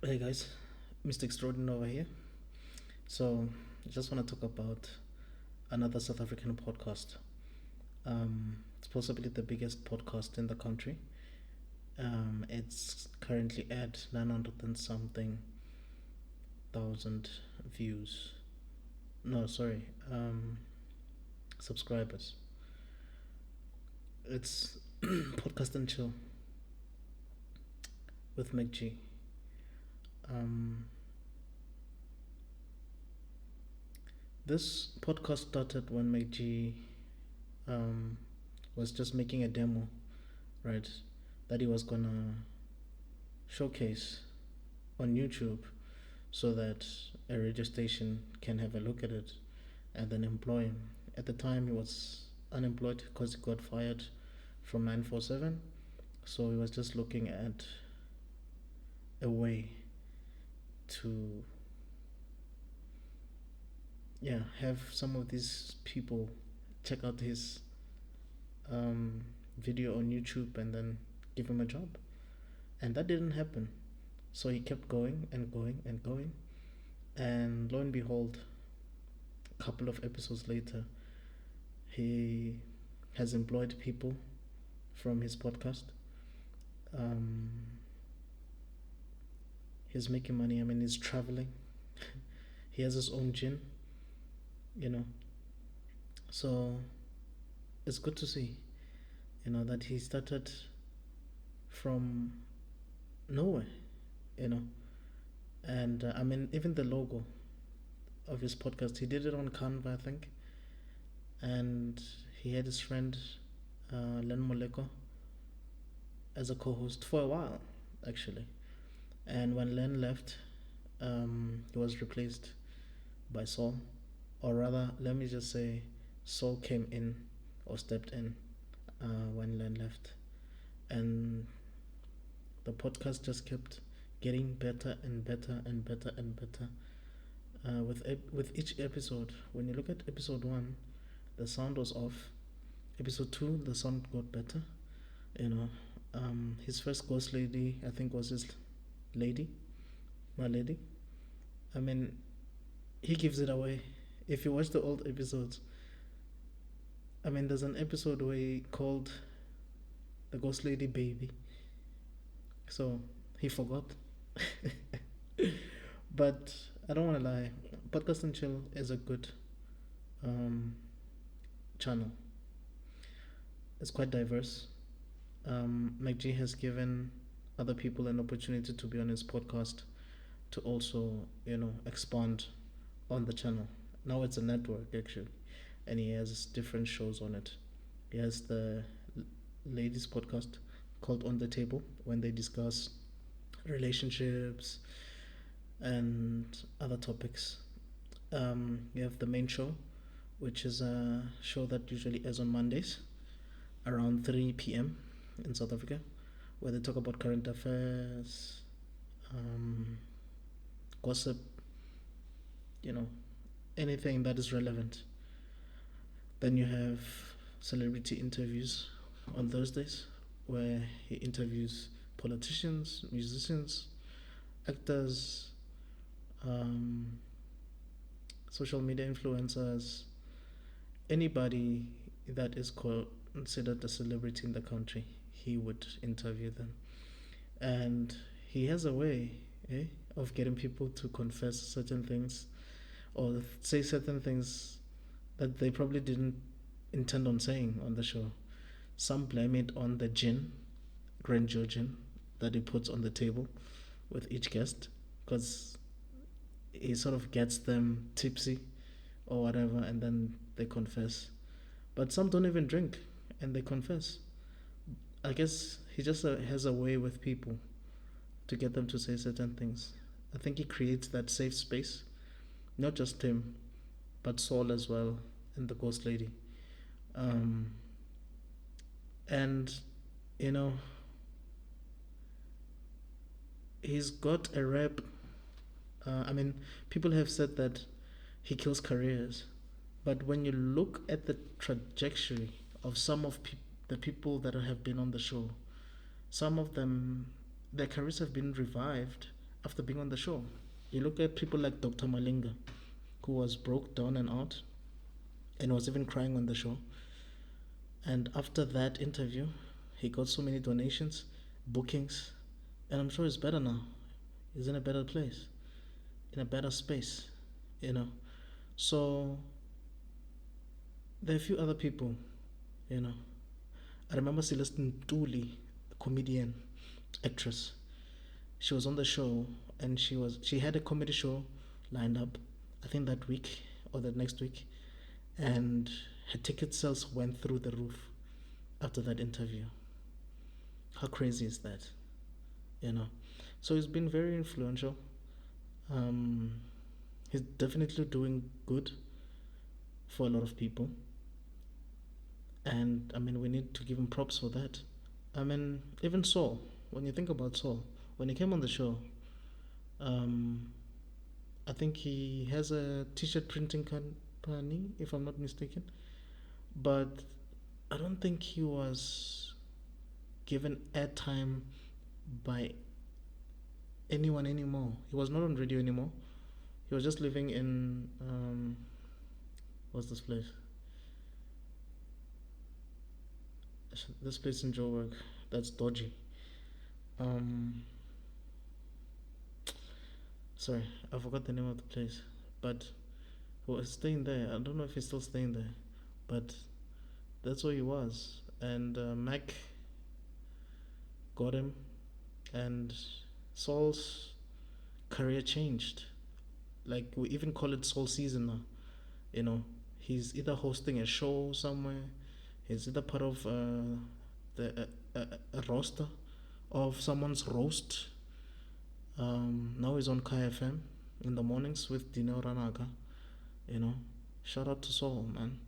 Hey guys, Mr. Extraordinary over here. So, I just want to talk about another South African podcast. It's possibly the biggest podcast in the country. It's currently at 900 and something thousand views. No, sorry, subscribers. It's Podcast and Chill with MacG. Um, this podcast started when MacG um, was just making a demo, right? That he was gonna showcase on YouTube so that a radio station can have a look at it and then employ him. At the time, he was unemployed because he got fired from 947, so he was just looking at a way to have some of these people check out his um, video on YouTube and then give him a job. And that didn't happen. So he kept going and going and going. And lo and behold, a couple of episodes later, he has employed people from his podcast. Um, he's making money. I mean, he's traveling. He has his own gym, you know. So it's good to see, that he started from nowhere, you know. And I mean, even the logo of his podcast, he did it on Canva, I think. And he had his friend Len Moleko as a co-host for a while, actually. And when Len left, he was replaced by Saul, or rather, let me just say, Saul came in or stepped in when Len left, and the podcast just kept getting better and better and better and better. With each episode, when you look at episode 1, the sound was off. Episode 2, the sound got better. You know, his first ghost lady, I think, was his lady, my lady. I mean, he gives it away. If you watch the old episodes, I mean, there's an episode where he called the ghost lady baby. So he forgot. But I don't want to lie. Podcast and Chill is a good um, channel. It's quite diverse. MacG has given other people an opportunity to be on his podcast to also, expand on the channel. Now it's a network actually, and he has different shows on it. He has the ladies podcast called On the Table when they discuss relationships and other topics. You have the main show, which is a show that usually airs on Mondays around 3 p.m. in South Africa, where they talk about current affairs, um, gossip, you know, anything that is relevant. Then you have celebrity interviews on Thursdays, where he interviews politicians, musicians, actors, um, social media influencers, anybody that is considered a celebrity in the country. He would interview them, and he has a way of getting people to confess certain things or say certain things that they probably didn't intend on saying on the show. Some blame it on the gin, Grand gin, that he puts on the table with each guest because he sort of gets them tipsy or whatever, and then they confess. But some don't even drink and they confess. I guess he just has a way with people to get them to say certain things. I think he creates that safe space, not just him, but Saul as well, and the ghost lady. Um, and, you know, he's got a rep. I mean, people have said that he kills careers, but when you look at the trajectory of some of the people that have been on the show, some of them, their careers have been revived after being on the show. You look at people like Dr. Malinga, who was broke down and out and was even crying on the show. And after that interview, he got so many donations, bookings, and I'm sure he's better now. He's in a better place, in a better space, you know. So there are a few other people, you know. I remember Celestine Tuli, comedian, actress. She was on the show, and she had a comedy show lined up, I think that week or the next week, and her ticket sales went through the roof after that interview. How crazy is that? You know. So he's been very influential. Um, he's definitely doing good for a lot of people, and I mean we need to give him props for that. I mean even Saul. When you think about Saul, when he came on the show, um, I think he has a t-shirt printing company, if I'm not mistaken. But I don't think he was given airtime by anyone anymore. He was not on radio anymore. He was just living in what's this place? This place in Joburg. That's dodgy. Um, sorry, I forgot the name of the place. But he was staying there. I don't know if he's still staying there, but that's where he was. And Mac got him, and Saul's career changed. Like we even call it Soul Season now. You know, he's either hosting a show somewhere, he's either part of a roster of someone's roast. Now he's on KFM in the mornings with Dino Ranaga. You know, shout out to Saul, man,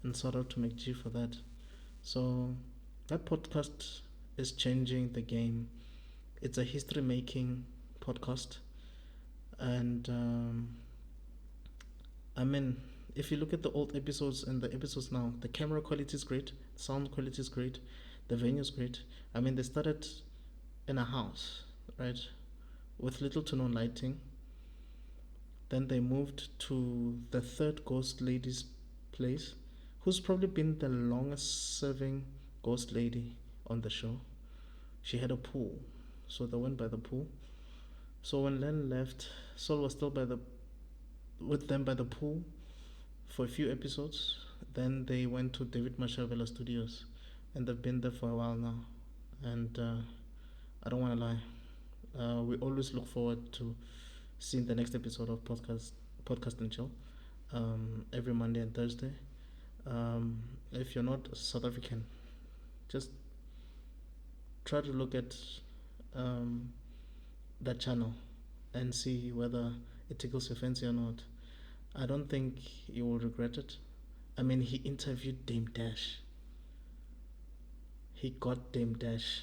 and shout out to MacG for that. So that podcast is changing the game. It's a history making podcast, and I mean, if you look at the old episodes and the episodes now, the camera quality is great, sound quality is great, the venue is great. I mean, they started in a house, right, with little to no lighting. Then they moved to the third ghost lady's place, who's probably been the longest serving ghost lady on the show. She had a pool, so they went by the pool. So when Len left, Saul was still by the with them by the pool for a few episodes. Then they went to David Mashavela Studios, and they've been there for a while now. And I don't want to lie, we always look forward to seeing the next episode of podcast and chill, every Monday and Thursday. If you're not South African, just try to look at um, that channel and see whether it tickles your fancy or not. I don't think you will regret it. I mean, he interviewed Dame Dash. He got Dame Dash,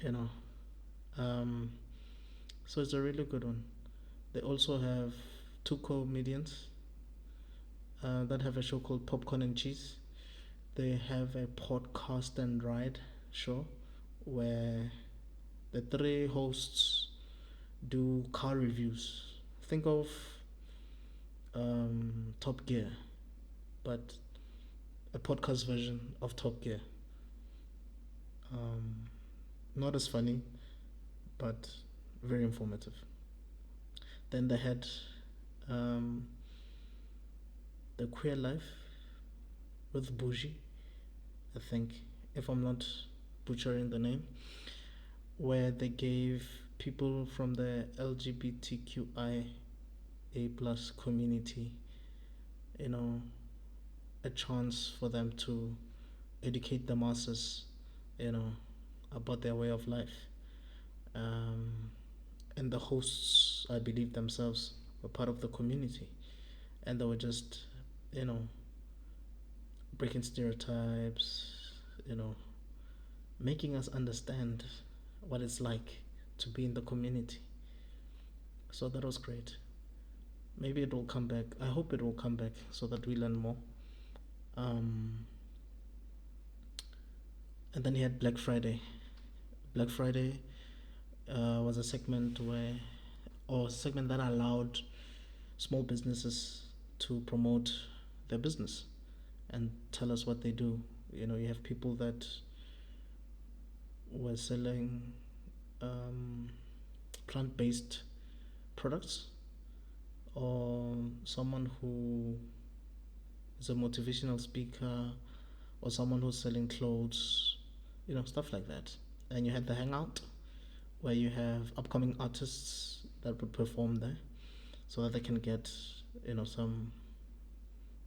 you know. Um, so it's a really good one. They also have two comedians that have a show called Popcorn and Cheese. They have a podcast and ride show where the three hosts do car reviews. Think of Top Gear, but a podcast version of Top Gear. Um, Not as funny, but very informative. Then they had um, the Queer Life with Bougie, I think, if I'm not butchering the name, where they gave people from the LGBTQIA plus community, you know, a chance for them to educate the masses, you know, about their way of life. Um, and the hosts, I believe themselves, were part of the community, and they were just, you know, breaking stereotypes, you know, making us understand what it's like to be in the community. So that was great. Maybe it will come back. I hope it will come back so that we learn more. Um, and then he had Black Friday. Black Friday, was a segment where, or a segment that allowed small businesses to promote their business and tell us what they do. You have people that were selling um, plant-based products, or someone who is a motivational speaker, or someone who's selling clothes, stuff like that. And you had the hangout where you have upcoming artists that would perform there so that they can get, some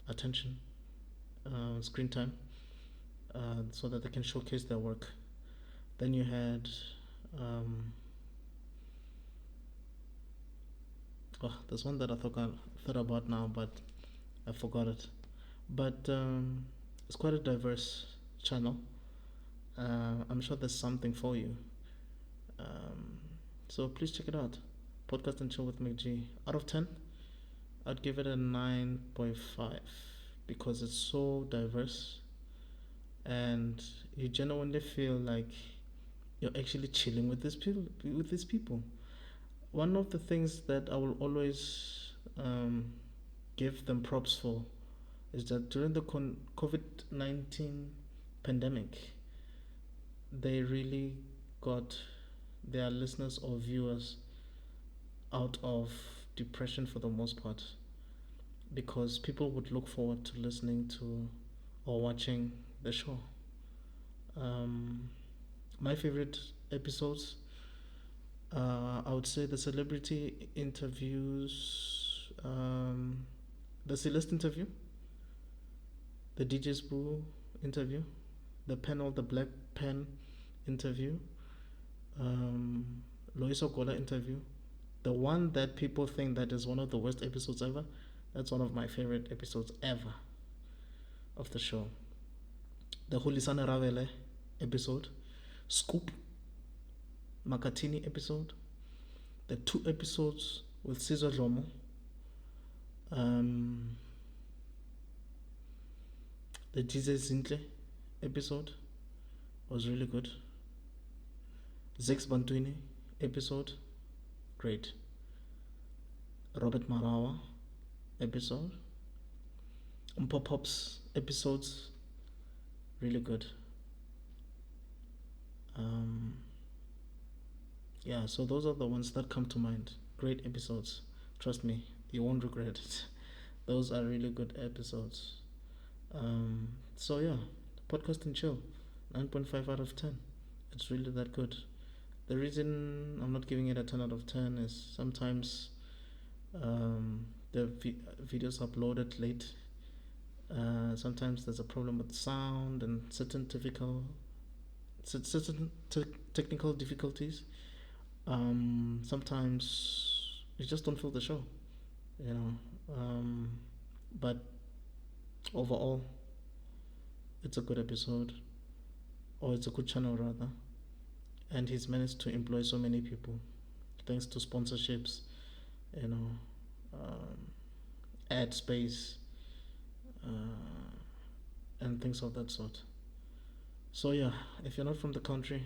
attention, screen time, so that they can showcase their work. Then you had, there's one that I thought about now, but I forgot it. But it's quite a diverse channel. I'm sure there's something for you. Um, so please check it out. Podcast and Chill with MacG. Out of 10, I'd give it a 9.5 because it's so diverse and you genuinely feel like you're actually chilling with these people. One of the things that I will always give them props for is that during the COVID-19 pandemic, they really got their listeners or viewers out of depression for the most part, because people would look forward to listening to or watching the show. Um, my favorite episodes, I would say the celebrity interviews, the Celeste interview, the DJ Spoo interview, the Black Pen interview, um, Loiso Gola interview. The one that people think that is one of the worst episodes ever, that's one of my favorite episodes ever of the show. The Hulisane Ravele episode, Scoop Makatini episode, the 2 episodes with Caesar Lomo, um, the Jesus Zintle episode was really good. Zex Bantwini episode, great. Robert Marawa episode, Pops episodes, really good. Yeah, so those are the ones that come to mind. Great episodes. Trust me, you won't regret it. Those are really good episodes. So yeah, podcast and chill, 9.5 out of 10. It's really that good. The reason I'm not giving it a 10 out of 10 is sometimes the videos uploaded late. Sometimes there's a problem with sound and certain technical difficulties. Sometimes you just don't feel the show, you know. But overall, it's a good episode, or it's a good channel rather, and he's managed to employ so many people thanks to sponsorships, you know, ad space, and things of that sort. So yeah, if you're not from the country,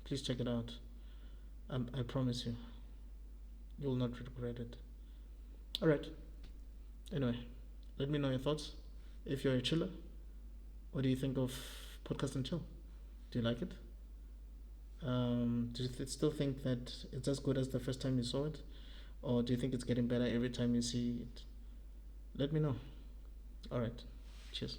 please check it out. I promise you, you will not regret it. All right. Anyway, let me know your thoughts. If you're a chiller, what do you think of podcast and chill? Do you like it? Do you still think that it's as good as the first time you saw it, or do you think it's getting better every time you see it? Let me know. All right. Cheers.